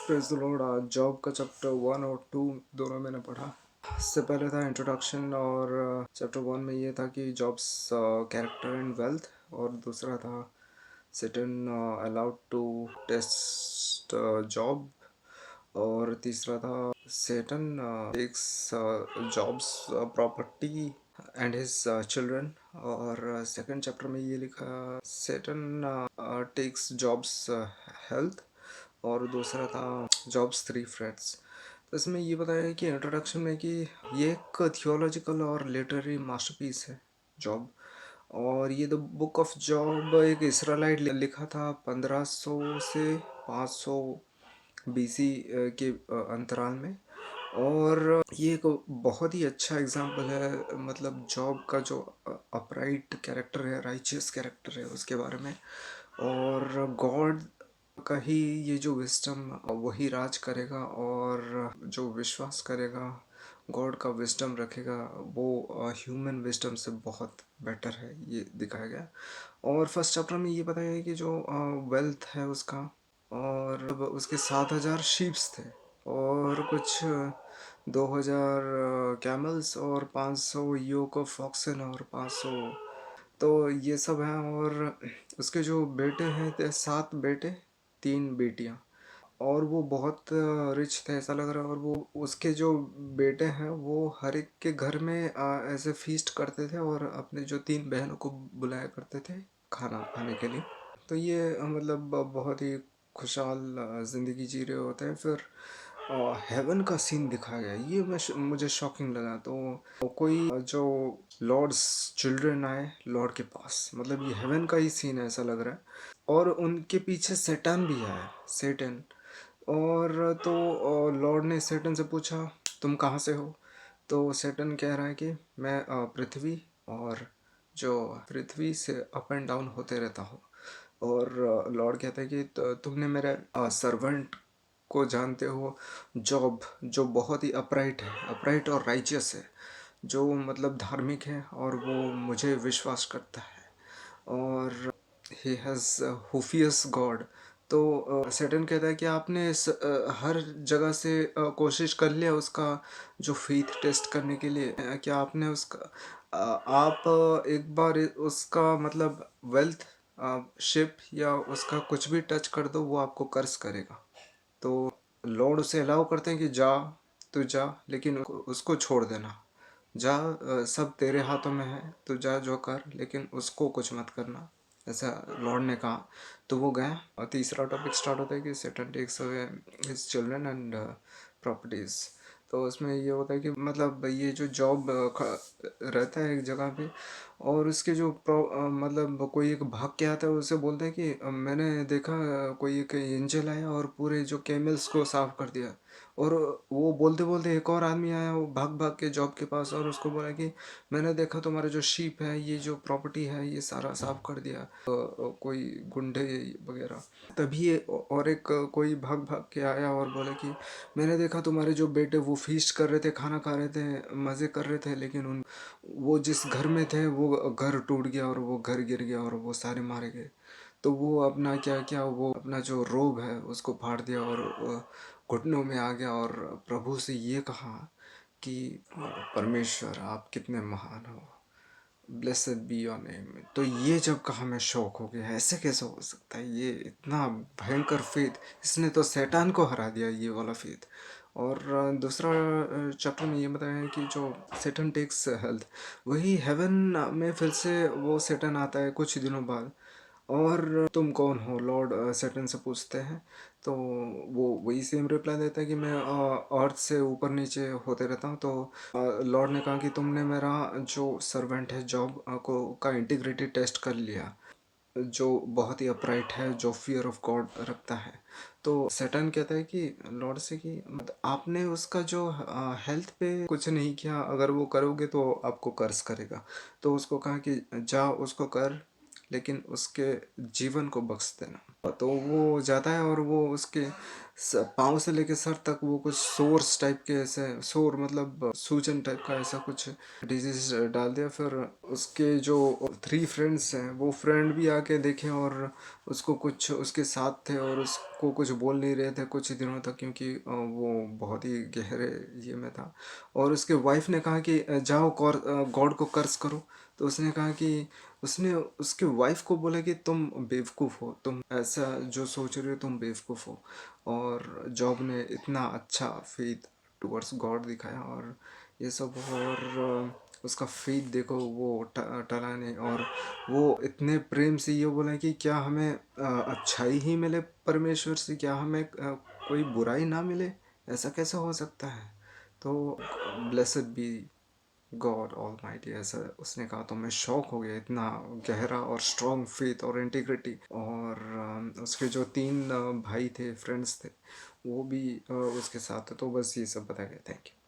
Praise the Lord. आज job का chapter 1 और 2 दोनों मैंने पढ़ा। इससे पहले था इंट्रोडक्शन, और चैप्टर 1 में ये था कि जॉब्स कैरेक्टर एंड वेल्थ, और दूसरा था Satan allowed to test Job, और तीसरा था Satan takes Job's property and his children. और सेकंड चैप्टर में ये लिखा सेटन टेक्स जॉब्स हेल्थ, और दूसरा था जॉब्स थ्री फ्रेंड्स। तो इसमें ये बताया है कि इंट्रोडक्शन में कि ये एक थियोलॉजिकल और लिटरेरी मास्टरपीस है जॉब। और ये द बुक ऑफ जॉब एक इसराइलाइट लिखा था 1500 से 500 बीसी के अंतराल में। और ये एक बहुत ही अच्छा एग्जाम्पल है, मतलब जॉब का जो अपराइट कैरेक्टर है, राइचियस कैरेक्टर है, उसके बारे में। और गॉड का ही ये जो विस्डम वही राज करेगा, और जो विश्वास करेगा, गॉड का विस्डम रखेगा, वो ह्यूमन विस्डम से बहुत बेटर है, ये दिखाया गया। और फर्स्ट चैप्टर में ये बताया है कि जो वेल्थ है उसका, और उसके 7000 शीप्स थे, और कुछ 2000 कैमल्स, और 500 योक ऑफ ऑक्सन, और 500, तो ये सब हैं। और उसके जो बेटे हैं 7 बेटे, 3 बेटियां, और वो बहुत रिच थे ऐसा लग रहा है। और वो उसके जो बेटे हैं वो हर एक के घर में ऐसे फीस्ट करते थे, और अपने जो 3 बहनों को बुलाया करते थे खाना खाने के लिए। तो ये मतलब बहुत ही खुशहाल ज़िंदगी जी रहे होते हैं। फिर हेवन का सीन दिखाया गया, ये मुझे शॉकिंग लगा। तो कोई जो लॉर्ड्स चिल्ड्रन आए लॉर्ड के पास, मतलब ये हेवन का ही सीन है ऐसा लग रहा है। और उनके पीछे सेटन भी आया, सेटन। और तो लॉर्ड ने सेटन से पूछा तुम कहाँ से हो। तो सेटन कह रहा है कि मैं पृथ्वी, और जो पृथ्वी से अप एंड डाउन होते रहता हूँ। और लॉर्ड कहता है कि तुमने मेरे सर्वेंट को जानते हो, जॉब, जो बहुत ही अपराइट है, अपराइट और राइचियस है, जो मतलब धार्मिक है, और वो मुझे विश्वास करता है, और ही हैज़ हुफियस गॉड। तो सेटन कहता है कि आपने हर जगह से कोशिश कर लिया उसका जो फेथ टेस्ट करने के लिए। क्या आपने उसका आप एक बार उसका मतलब वेल्थ, शिप, या उसका कुछ भी टच कर दो, वो आपको कर्ज करेगा। तो लॉर्ड उसे अलाउ करते हैं कि जा, तू जा, लेकिन उसको छोड़ देना। जा, सब तेरे हाथों में है, तू जा जो कर, लेकिन उसको कुछ मत करना, ऐसा लॉर्ड ने कहा। तो वो गया, और तीसरा टॉपिक स्टार्ट होता है कि Satan takes away his children and properties. तो उसमें ये होता है कि मतलब ये जो जॉब रहता है एक जगह पे, और उसके जो मतलब कोई एक भाग के आता है, उसे बोलते हैं कि मैंने देखा कोई एक एंजल आया और पूरे जो कैमल्स को साफ कर दिया। और वो बोलते बोलते एक और आदमी आया, वो भाग भाग के जॉब के पास, और उसको बोला कि मैंने देखा तुम्हारे जो शीप है, ये जो प्रॉपर्टी है, ये सारा साफ कर दिया कोई गुंडे वगैरह। तभी और एक कोई भाग भाग के आया और बोला कि मैंने देखा तुम्हारे जो बेटे वो फीस्ट कर रहे थे, खाना खा रहे थे, मज़े कर रहे थे, लेकिन उन वो जिस घर में थे वो घर टूट गया, और वो घर गिर गया, और वो सारे मारे गए। तो वो अपना क्या क्या, वो अपना जो रोब है उसको फाड़ दिया, और घुटनों में आ गया, और प्रभु से ये कहा कि परमेश्वर आप कितने महान हो, ब्लेसड बी योर नेम। तो ये जब कहा मैं शौक हो गया, ऐसे कैसे हो सकता है, ये इतना भयंकर फेथ, इसने तो शैतान को हरा दिया, ये वाला फेथ। और दूसरा चैप्टर में ये बताया है कि जो सेटन टेक्स हेल्थ, वही हेवन में फिर से वो सेटन आता है कुछ दिनों बाद। और तुम कौन हो, लॉर्ड सेटन से पूछते हैं। तो वो वही सेम रिप्लाई देता है कि मैं अर्थ से ऊपर नीचे होते रहता हूँ। तो लॉर्ड ने कहा कि तुमने मेरा जो सर्वेंट है जॉब को का इंटीग्रिटी टेस्ट कर लिया, जो बहुत ही अपराइट है, जो फियर ऑफ गॉड रखता है। तो सैटर्न कहता है कि लॉर्ड से कि आपने उसका जो हेल्थ पे कुछ नहीं किया, अगर वो करोगे तो आपको कर्ज करेगा। तो उसको कहा कि जा उसको कर, लेकिन उसके जीवन को बख्श देना। तो वो जाता है, और वो उसके पाँव से लेके सर तक वो कुछ सोर्स टाइप के, ऐसे सोर मतलब सूजन टाइप का ऐसा कुछ डिजीज डाल दिया। फिर उसके जो 3 फ्रेंड्स हैं, वो फ्रेंड भी आके देखे, और उसको कुछ उसके साथ थे, और को कुछ बोल नहीं रहे थे कुछ दिनों तक, क्योंकि वो बहुत ही गहरे ये में था। और उसके वाइफ ने कहा कि जाओ गॉड को कर्स करो। तो उसने कहा कि उसने उसके वाइफ को बोला कि तुम बेवकूफ़ हो, तुम ऐसा जो सोच रहे हो तुम बेवकूफ़ हो। और जॉब ने इतना अच्छा फेथ टुवर्ड्स गॉड दिखाया और ये सब। और उसका फेथ देखो, वो टला नहीं। और वो इतने प्रेम से ये बोला कि क्या हमें अच्छाई ही मिले परमेश्वर से, क्या हमें कोई बुराई ना मिले, ऐसा कैसे हो सकता है। तो ब्लेसड बी गॉड ऑलमाइटी, ऐसा उसने कहा। तो मैं शॉक हो गया, इतना गहरा और स्ट्रॉन्ग फेथ और इंटीग्रिटी। और उसके जो तीन भाई थे, फ्रेंड्स थे, वो भी उसके साथ थे। तो बस ये सब बताया गया। Thank you.